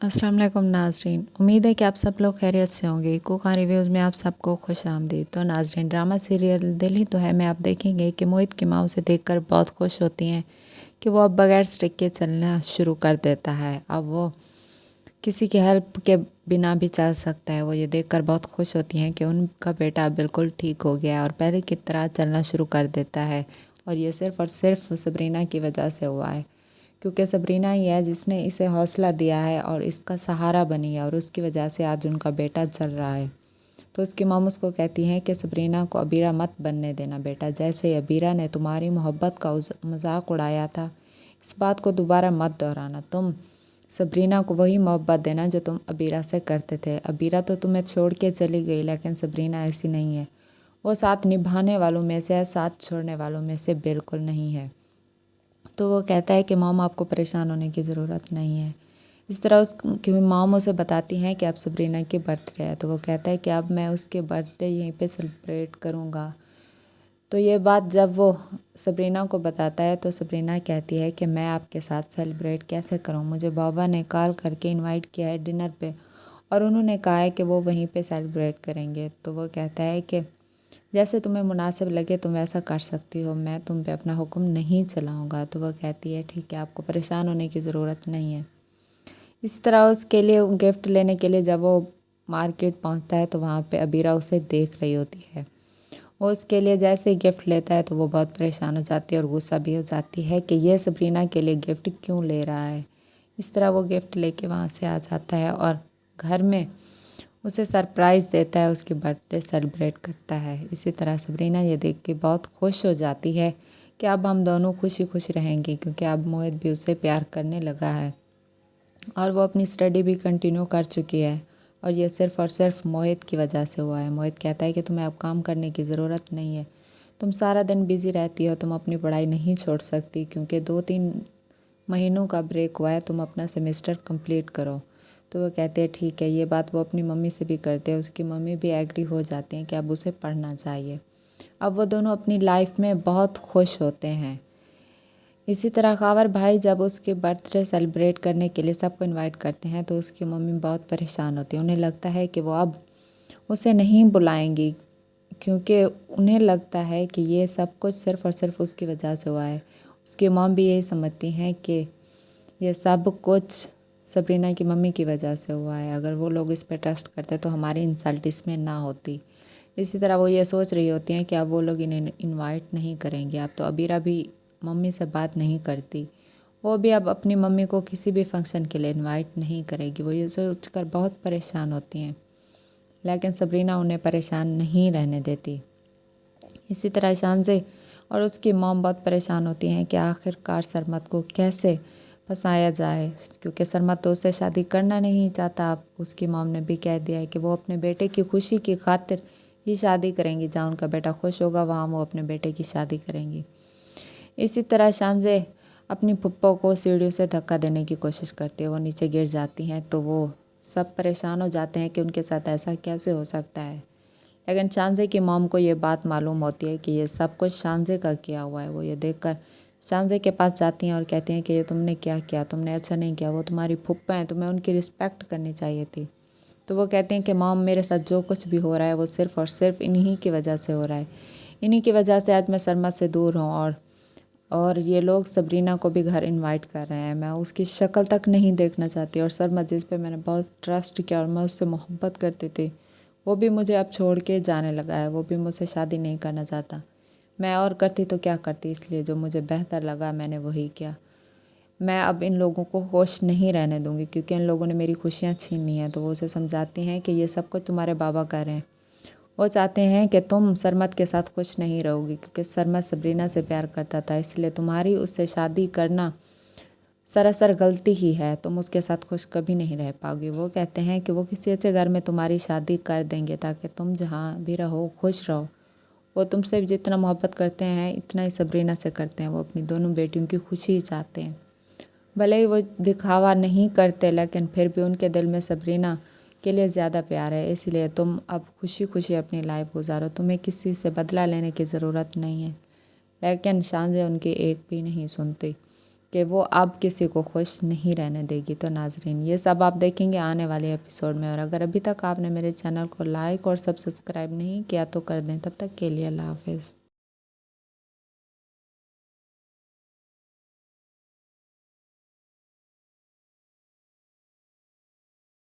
अस्सलाम वालेकुम नाज़रीन, उम्मीद है कि आप सब लोग खैरियत से होंगे। कुका रिव्यूज़ में आप सबको खुश आमदीद। तो नाज़रीन, ड्रामा सीरियल दिल ही तो है में आप देखेंगे कि मोहित की माँ उसे देखकर बहुत खुश होती हैं कि वो अब बगैर स्टिक के चलना शुरू कर देता है। अब वो किसी की हेल्प के बिना भी चल सकता है। वो ये देखकर बहुत खुश होती हैं कि उनका बेटा अब बिल्कुल ठीक हो गया और पहले की तरह चलना शुरू कर देता है। और ये सिर्फ़ और सिर्फ सबरीना की वजह से हुआ है, क्योंकि सबरीना ही है जिसने इसे हौसला दिया है और इसका सहारा बनी है, और उसकी वजह से आज उनका बेटा चल रहा है। तो उसकी मॉम उसको कहती हैं कि सबरीना को अबीरा मत बनने देना बेटा। जैसे ही अबीरा ने तुम्हारी मोहब्बत का मजाक उड़ाया था, इस बात को दोबारा मत दोहराना। तुम सबरीना को वही मोहब्बत देना जो तुम अबीरा से करते थे। अबीरा तो तुम्हें छोड़ के चली गई, लेकिन सबरीना ऐसी नहीं है। वो साथ निभाने वालों में से है, साथ छोड़ने वालों में से बिल्कुल नहीं है। तो वो कहता है कि मॉम आपको परेशान होने की ज़रूरत नहीं है। इस तरह उसकी मॉम उसे बताती हैं कि अब सबरीना की बर्थडे है। तो वो कहता है कि अब मैं उसके बर्थडे यहीं पे सेलिब्रेट करूँगा। तो ये बात जब वो सबरीना को बताता है तो सबरीना कहती है कि मैं आपके साथ सेलिब्रेट कैसे करूँ, मुझे बाबा ने कॉल करके इनवाइट किया है डिनर पे और उन्होंने कहा है कि वो वहीं पे सेलिब्रेट करेंगे। तो वो कहता है कि जैसे तुम्हें मुनासिब लगे तुम वैसा कर सकती हो, मैं तुम पे अपना हुक्म नहीं चलाऊंगा। तो वह कहती है ठीक है, आपको परेशान होने की ज़रूरत नहीं है। इसी तरह उसके लिए गिफ्ट लेने के लिए जब वो मार्केट पहुंचता है तो वहाँ पे अबीरा उसे देख रही होती है। वो उसके लिए जैसे ही गिफ्ट लेता है तो वो बहुत परेशान हो जाती है और गुस्सा भी हो जाती है कि ये सबरीना के लिए गिफ्ट क्यों ले रहा है। इस तरह वो गिफ्ट लेके वहाँ से आ जाता है और घर में उसे सरप्राइज़ देता है, उसकी बर्थडे सेलिब्रेट करता है। इसी तरह सबरीना ये देख के बहुत खुश हो जाती है कि अब हम दोनों खुशी खुश रहेंगे, क्योंकि अब मोहित भी उससे प्यार करने लगा है और वो अपनी स्टडी भी कंटिन्यू कर चुकी है। और ये सिर्फ़ और सिर्फ मोहित की वजह से हुआ है। मोहित कहता है कि तुम्हें अब काम करने की ज़रूरत नहीं है, तुम सारा दिन बिज़ी रहती हो, तुम अपनी पढ़ाई नहीं छोड़ सकती, क्योंकि 2-3 महीनों का ब्रेक हुआ है, तुम अपना सेमेस्टर कंप्लीट करो। तो वो कहते हैं ठीक है। ये बात वो अपनी मम्मी से भी करते हैं, उसकी मम्मी भी एग्री हो जाती हैं कि अब उसे पढ़ना चाहिए। अब वो दोनों अपनी लाइफ में बहुत खुश होते हैं। इसी तरह खावर भाई जब उसके बर्थडे सेलिब्रेट करने के लिए सबको इनवाइट करते हैं तो उसकी मम्मी बहुत परेशान होती है। उन्हें लगता है कि वो अब उसे नहीं बुलाएंगी, क्योंकि उन्हें लगता है कि ये सब कुछ सिर्फ़ और सिर्फ उसकी वजह से हुआ है। उसकी मॉम भी यही समझती हैं कि ये सब कुछ सबरीना की मम्मी की वजह से हुआ है। अगर वो लोग इस पे ट्रस्ट करते तो हमारी इंसल्ट इसमें ना होती। इसी तरह वो ये सोच रही होती हैं कि अब वो लोग इन्हें इनवाइट नहीं करेंगे। अब तो अबीरा भी मम्मी से बात नहीं करती, वो भी अब अपनी मम्मी को किसी भी फंक्शन के लिए इनवाइट नहीं करेगी। वो ये सोच कर बहुत परेशान होती हैं, लेकिन सबरीना उन्हें परेशान नहीं रहने देती। इसी तरह शानज़े और उसकी मॉम बहुत परेशान होती हैं कि आखिरकार सरमत को कैसे फंसाया जाए, क्योंकि सरमत तो उससे शादी करना नहीं चाहता। अब उसकी मॉम ने भी कह दिया है कि वो अपने बेटे की खुशी की खातिर ही शादी करेंगी, जहाँ उनका बेटा खुश होगा वहाँ वो अपने बेटे की शादी करेंगी। इसी तरह शानज़े अपनी फुप्पो को सीढ़ियों से धक्का देने की कोशिश करती है, वो नीचे गिर जाती हैं तो वो सब परेशान हो जाते हैं कि उनके साथ ऐसा कैसे हो सकता है। लेकिन शानज़े की मॉम को ये बात मालूम होती है कि ये सब कुछ शानज़े का किया हुआ है। वो ये देखकर शानज़े के पास जाती हैं और कहती हैं कि ये तुमने क्या किया, तुमने अच्छा नहीं किया, वो तुम्हारी फुप्पा हैं, तुम्हें उनकी रिस्पेक्ट करनी चाहिए थी। तो वो कहते हैं कि मॉम मेरे साथ जो कुछ भी हो रहा है वो सिर्फ़ और सिर्फ इन्हीं की वजह से हो रहा है। इन्हीं की वजह से आज मैं सरमत से दूर हूँ और ये लोग सबरीना को भी घर इनवाइट कर रहे हैं। मैं उसकी शक्ल तक नहीं देखना चाहती, और सरमत जिस पे मैंने बहुत ट्रस्ट किया और मैं उससे मोहब्बत करती थी वो भी मुझे अब छोड़ के जाने लगा है। वो भी मुझसे शादी नहीं करना चाहता। मैं और करती तो क्या करती, इसलिए जो मुझे बेहतर लगा मैंने वही किया। मैं अब इन लोगों को खुश नहीं रहने दूंगी, क्योंकि इन लोगों ने मेरी खुशियाँ छीन ली हैं। तो वो उसे समझाती हैं कि ये सब कुछ तुम्हारे बाबा कर रहे हैं। वो चाहते हैं कि तुम सरमत के साथ खुश नहीं रहोगी, क्योंकि सरमत सबरीना से प्यार करता था, इसलिए तुम्हारी उससे शादी करना सरासर गलती ही है। तुम उसके साथ खुश कभी नहीं रह पाओगी। वो कहते हैं कि वो किसी अच्छे घर में तुम्हारी शादी कर देंगे ताकि तुम जहाँ भी रहो खुश रहो। वो तुमसे जितना मोहब्बत करते हैं इतना ही सबरीना से करते हैं। वो अपनी दोनों बेटियों की खुशी ही चाहते हैं। भले ही वो दिखावा नहीं करते, लेकिन फिर भी उनके दिल में सबरीना के लिए ज़्यादा प्यार है। इसलिए तुम अब खुशी खुशी अपनी लाइफ गुजारो, तुम्हें किसी से बदला लेने की ज़रूरत नहीं है। लेकिन शानज़े उनकी एक भी नहीं सुनती। کہ وہ اب کسی کو خوش نہیں رہنے دے گی۔ تو ناظرین یہ سب آپ دیکھیں گے آنے والے ایپیسوڈ میں، اور اگر ابھی تک آپ نے میرے چینل کو لائک اور سبسکرائب نہیں کیا تو کر دیں۔ تب تک کے لیے اللہ حافظ۔